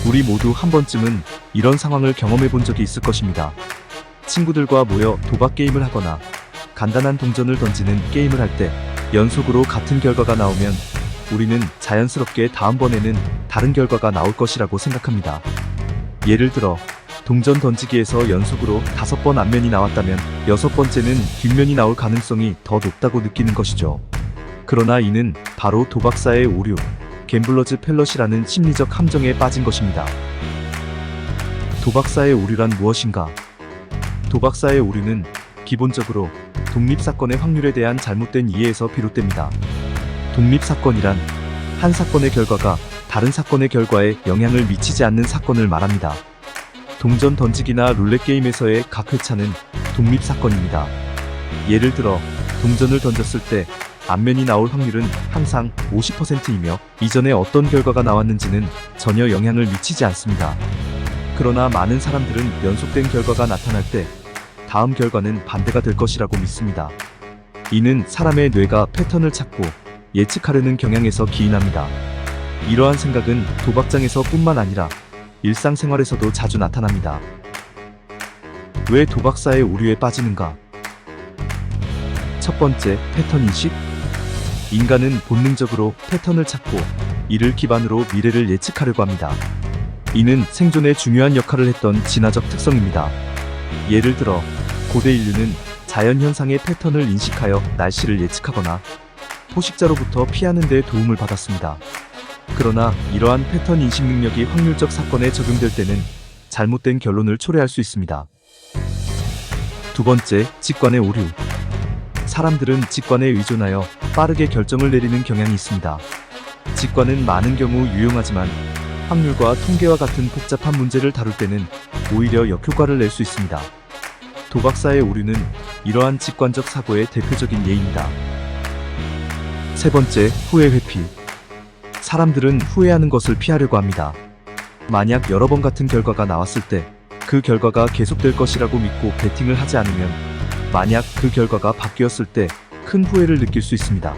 우리 모두 한 번쯤은 이런 상황을 경험해 본 적이 있을 것입니다. 친구들과 모여 도박 게임을 하거나 간단한 동전을 던지는 게임을 할 때 연속으로 같은 결과가 나오면 우리는 자연스럽게 다음번에는 다른 결과가 나올 것이라고 생각합니다. 예를 들어 동전 던지기에서 연속으로 5번 앞면이 나왔다면 6번째는 뒷면이 나올 가능성이 더 높다고 느끼는 것이죠. 그러나 이는 바로 도박사의 오류, 갬블러즈 팰럿이라는 심리적 함정에 빠진 것입니다. 도박사의 오류란 무엇인가? 도박사의 오류는 기본적으로 독립사건의 확률에 대한 잘못된 이해에서 비롯됩니다. 독립사건이란 한 사건의 결과가 다른 사건의 결과에 영향을 미치지 않는 사건을 말합니다. 동전 던지기나 룰렛게임에서의 각 회차는 독립사건입니다. 예를 들어 동전을 던졌을 때 앞면이 나올 확률은 항상 50%이며 이전에 어떤 결과가 나왔는지는 전혀 영향을 미치지 않습니다. 그러나 많은 사람들은 연속된 결과가 나타날 때 다음 결과는 반대가 될 것이라고 믿습니다. 이는 사람의 뇌가 패턴을 찾고 예측하려는 경향에서 기인합니다. 이러한 생각은 도박장에서 뿐만 아니라 일상생활에서도 자주 나타납니다. 왜 도박사의 오류에 빠지는가? 첫 번째, 패턴 인식. 인간은 본능적으로 패턴을 찾고 이를 기반으로 미래를 예측하려고 합니다. 이는 생존에 중요한 역할을 했던 진화적 특성입니다. 예를 들어 고대 인류는 자연현상의 패턴을 인식하여 날씨를 예측하거나 포식자로부터 피하는 데 도움을 받았습니다. 그러나 이러한 패턴 인식 능력이 확률적 사건에 적용될 때는 잘못된 결론을 초래할 수 있습니다. 두 번째, 직관의 오류. 사람들은 직관에 의존하여 빠르게 결정을 내리는 경향이 있습니다. 직관은 많은 경우 유용하지만 확률과 통계와 같은 복잡한 문제를 다룰 때는 오히려 역효과를 낼 수 있습니다. 도박사의 오류는 이러한 직관적 사고의 대표적인 예입니다. 세 번째, 후회 회피. 사람들은 후회하는 것을 피하려고 합니다. 만약 여러 번 같은 결과가 나왔을 때 그 결과가 계속될 것이라고 믿고 베팅을 하지 않으면 만약 그 결과가 바뀌었을 때 큰 후회를 느낄 수 있습니다.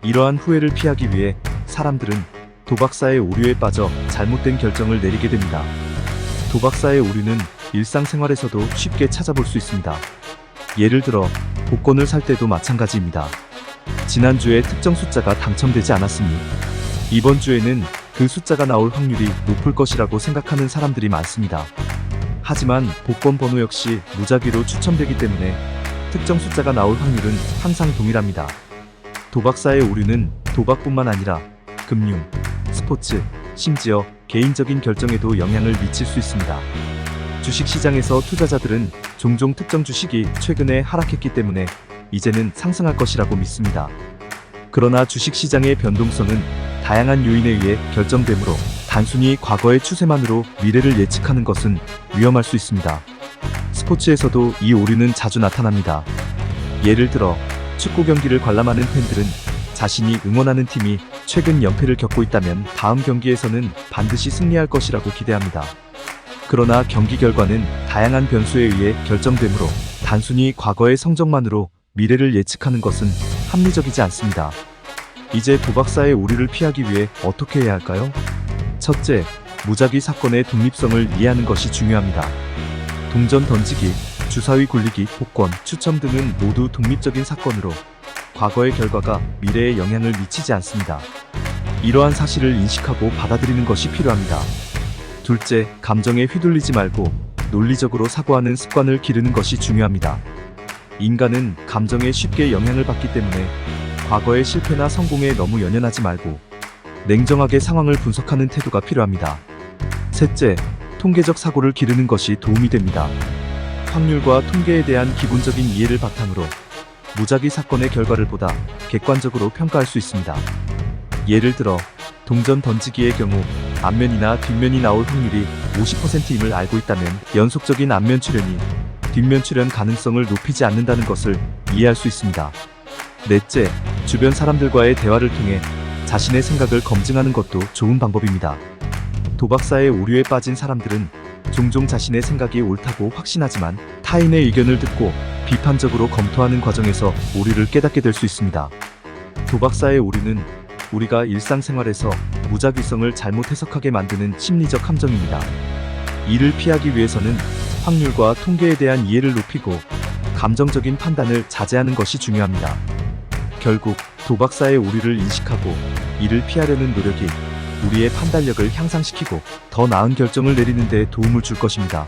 이러한 후회를 피하기 위해 사람들은 도박사의 오류에 빠져 잘못된 결정을 내리게 됩니다. 도박사의 오류는 일상생활에서도 쉽게 찾아볼 수 있습니다. 예를 들어 복권을 살 때도 마찬가지입니다. 지난주에 특정 숫자가 당첨되지 않았으니 이번 주에는 그 숫자가 나올 확률이 높을 것이라고 생각하는 사람들이 많습니다. 하지만 복권 번호 역시 무작위로 추첨되기 때문에 특정 숫자가 나올 확률은 항상 동일합니다. 도박사의 오류는 도박뿐만 아니라 금융, 스포츠, 심지어 개인적인 결정에도 영향을 미칠 수 있습니다. 주식시장에서 투자자들은 종종 특정 주식이 최근에 하락했기 때문에 이제는 상승할 것이라고 믿습니다. 그러나 주식시장의 변동성은 다양한 요인에 의해 결정되므로 단순히 과거의 추세만으로 미래를 예측하는 것은 위험할 수 있습니다. 스포츠에서도 이 오류는 자주 나타납니다. 예를 들어 축구 경기를 관람하는 팬들은 자신이 응원하는 팀이 최근 연패를 겪고 있다면 다음 경기에서는 반드시 승리할 것이라고 기대합니다. 그러나 경기 결과는 다양한 변수에 의해 결정되므로 단순히 과거의 성적만으로 미래를 예측하는 것은 합리적이지 않습니다. 이제 도박사의 오류를 피하기 위해 어떻게 해야 할까요? 첫째, 무작위 사건의 독립성을 이해하는 것이 중요합니다. 동전 던지기, 주사위 굴리기, 복권, 추첨 등은 모두 독립적인 사건으로 과거의 결과가 미래에 영향을 미치지 않습니다. 이러한 사실을 인식하고 받아들이는 것이 필요합니다. 둘째, 감정에 휘둘리지 말고 논리적으로 사고하는 습관을 기르는 것이 중요합니다. 인간은 감정에 쉽게 영향을 받기 때문에 과거의 실패나 성공에 너무 연연하지 말고 냉정하게 상황을 분석하는 태도가 필요합니다. 셋째, 통계적 사고를 기르는 것이 도움이 됩니다. 확률과 통계에 대한 기본적인 이해를 바탕으로 무작위 사건의 결과를 보다 객관적으로 평가할 수 있습니다. 예를 들어 동전 던지기의 경우 앞면이나 뒷면이 나올 확률이 50%임을 알고 있다면 연속적인 앞면 출현이 뒷면 출현 가능성을 높이지 않는다는 것을 이해할 수 있습니다. 넷째, 주변 사람들과의 대화를 통해 자신의 생각을 검증하는 것도 좋은 방법입니다. 도박사의 오류에 빠진 사람들은 종종 자신의 생각이 옳다고 확신하지만 타인의 의견을 듣고 비판적으로 검토하는 과정에서 오류를 깨닫게 될 수 있습니다. 도박사의 오류는 우리가 일상생활에서 무작위성을 잘못 해석하게 만드는 심리적 함정입니다. 이를 피하기 위해서는 확률과 통계에 대한 이해를 높이고 감정적인 판단을 자제하는 것이 중요합니다. 결국 도박사의 오류를 인식하고 이를 피하려는 노력이 우리의 판단력을 향상시키고 더 나은 결정을 내리는 데 도움을 줄 것입니다.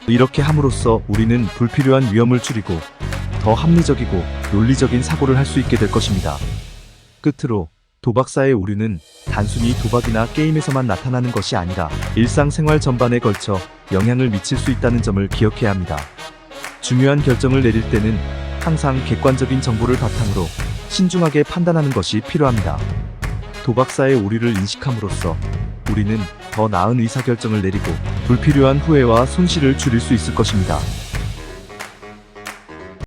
이렇게 함으로써 우리는 불필요한 위험을 줄이고 더 합리적이고 논리적인 사고를 할 수 있게 될 것입니다. 끝으로 도박사의 오류는 단순히 도박이나 게임에서만 나타나는 것이 아니라 일상생활 전반에 걸쳐 영향을 미칠 수 있다는 점을 기억해야 합니다. 중요한 결정을 내릴 때는 항상 객관적인 정보를 바탕으로 신중하게 판단하는 것이 필요합니다. 도박사의 오류를 인식함으로써 우리는 더 나은 의사결정을 내리고 불필요한 후회와 손실을 줄일 수 있을 것입니다.